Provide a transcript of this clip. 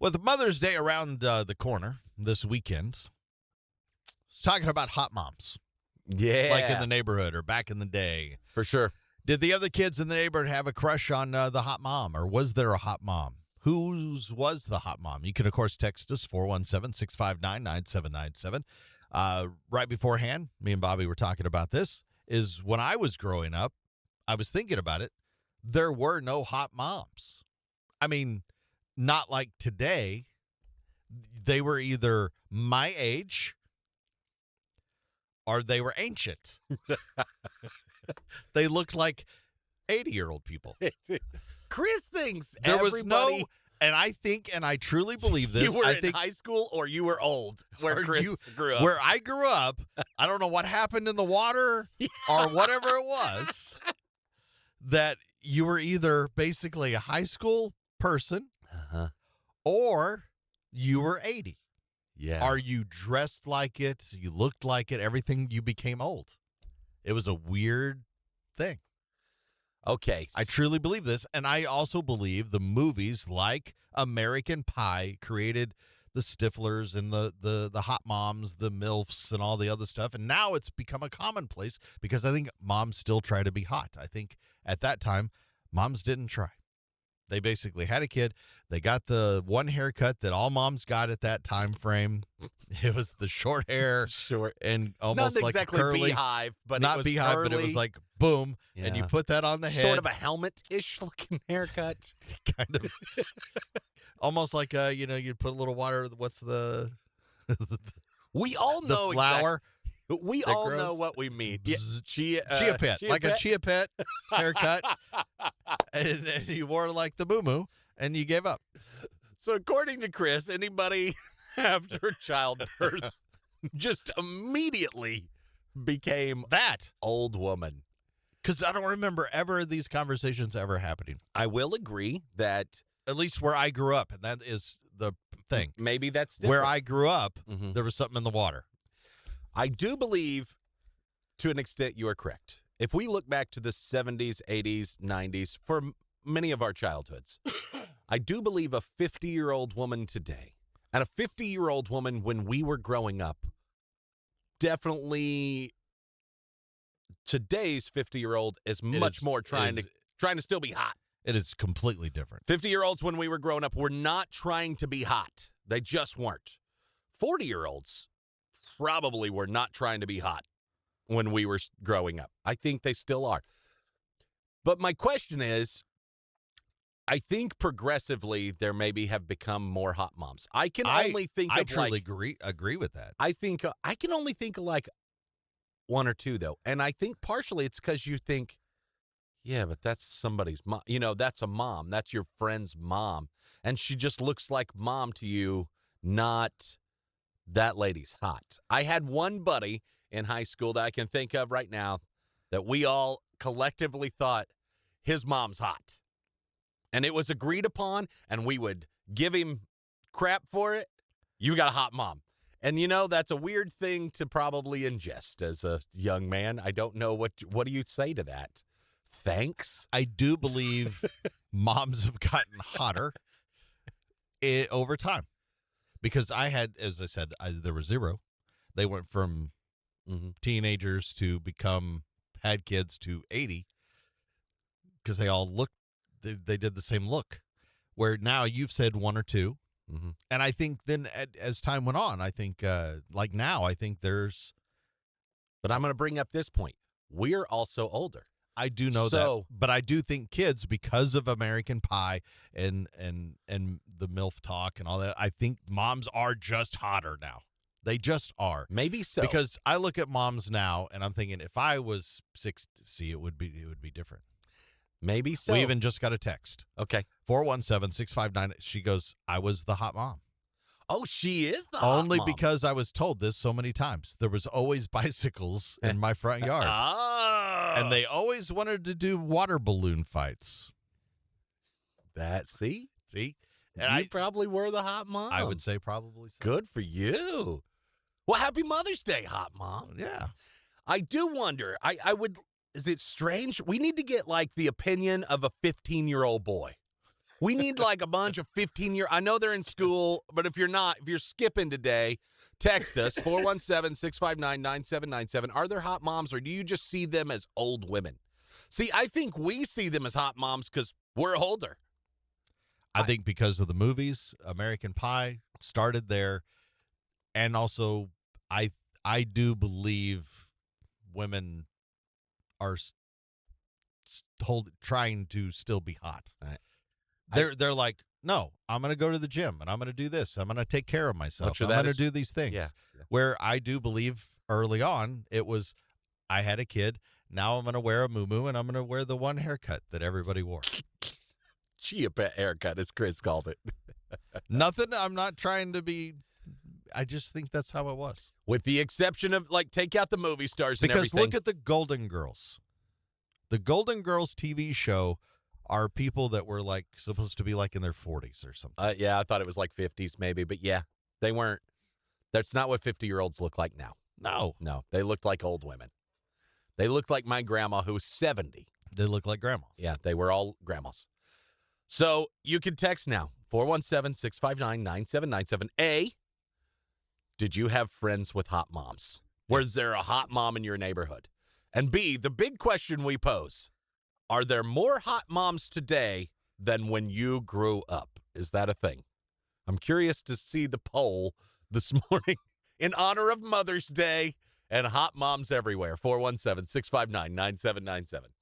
With Mother's Day around the corner this weekend, it's talking about hot moms. Yeah. Like in the neighborhood or back in the day. For sure. Did the other kids in the neighborhood have a crush on the hot mom, or was there a hot mom? Whose was the hot mom? You can, of course, text us 417-659-9797. Right beforehand, me and Bobby were talking about this, is when I was growing up, I was thinking about it, there were no hot moms. I mean, not like today. They were either my age or they were ancient. They looked like 80-year-old people. Chris thinks There was everybody, no, and I think, and I truly believe this. you were I in think high school or you were old where Or Chris you- grew up. where I grew up, I don't know what happened in the water or whatever it was, that you were either basically a high school person Uh-huh. or you were 80. Yeah. Or you dressed like it, you looked like it, everything, you became old. It was a weird thing. Okay. I truly believe this, and I also believe the movies like American Pie created the Stiflers and the hot moms, the MILFs, and all the other stuff, and now it's become a commonplace because I think moms still try to be hot. I think at that time, moms didn't try. They basically had a kid. They got the one haircut that all moms got at that time frame. It was the short hair Short. and almost Not like exactly curly. beehive, but Not it was beehive, curly, but it was like boom, and you Yeah. put that on the head. sort of a helmet-ish looking haircut. kind of almost like you put a little water. What's the We all the know flour We that all know grows? what we mean. Yeah, Bzz. chia Chia pet, like a chia pet haircut, and you wore like the moo and you gave up. So according to Chris, anybody after childbirth just immediately became That old woman. because I don't remember ever these conversations ever happening. I will agree that At least where I grew up, and that is the thing. maybe that's Where different. I grew up, Mhm. there was something in the water. I do believe, to an extent, you are correct. If we look back to the 70s, 80s, 90s, for many of our childhoods, I do believe a 50-year-old woman today and a 50-year-old woman when we were growing up, definitely today's 50-year-old is much more trying to still be hot. It is completely different. 50-year-olds when we were growing up were not trying to be hot. They just weren't. 40-year-olds probably were not trying to be hot when we were growing up. I think they still are. But my question is, I think progressively there maybe have become more hot moms. I can only think I of truly agree with that. I think I can only think of like one or two though. And I think partially it's because you think, yeah, but that's somebody's mom. You know, that's a mom. That's your friend's mom. And she just looks like mom to you, not that lady's hot. I had one buddy in high school that I can think of right now that we all collectively thought his mom's hot. And it was agreed upon, and we would give him crap for it. You got a hot mom. And, you know, that's a weird thing to probably ingest as a young man. I don't know what do you say to that? Thanks? I do believe moms have gotten hotter over time. Because I had, as I said, there were zero. They went from teenagers to had kids to 80 because they all looked, they did the same look. Where now you've said one or two. Mm-hmm. And I think then as time went on, I think like now, I think there's. But I'm going to bring up this point. We're also older. I do know that, but I do think kids, because of American Pie and the MILF talk and all that, I think moms are just hotter now. They just are. Maybe so. Because I look at moms now and I'm thinking if I was 60, it would be different. Maybe so. We even just got a text. Okay. 417-659. She goes, I was the hot mom. Oh, she is the hot Only mom. because I was told this so many times. There was always bicycles in my front yard. And they always wanted to do water balloon fights. See? And You probably were the hot mom. I would say probably so. Good for you. Well, happy Mother's Day, hot mom. Yeah. I do wonder. I would. Is it strange? We need to get like the opinion of a 15-year-old boy. We need like a bunch of 15-year. I know they're in school, but if you're not, if you're skipping today, text us 417-659-9797. Are there hot moms, or do you just see them as old women? See, I think we see them as hot moms because we're older. I think because of the movies, American Pie started there, and also I do believe women are trying to still be hot. Right. They're like, no, I'm going to go to the gym and I'm going to do this. I'm going to take care of myself. Much of I'm that going to is- do these things. Yeah. Where I do believe early on it was, I had a kid. Now I'm going to wear a muumuu and I'm going to wear the one haircut that everybody wore. Chia pet haircut, as Chris called it. Nothing. I'm not trying to be. I just think that's how it was. With the exception of, like, take out the movie stars and Because everything. look at the Golden Girls. The Golden Girls TV show are people that were like supposed to be like in their 40s or something. Yeah, I thought it was like 50s maybe, but yeah, they weren't. That's not what 50-year-olds look like now. No, they looked like old women. They looked like my grandma who's 70. They look like grandmas. Yeah, they were all grandmas. So you can text now, 417-659-9797. A, did you have friends with hot moms? Was there a hot mom in your neighborhood? And B, the big question we pose, are there more hot moms today than when you grew up? Is that a thing? I'm curious to see the poll this morning in honor of Mother's Day and hot moms everywhere. 417-659-9797.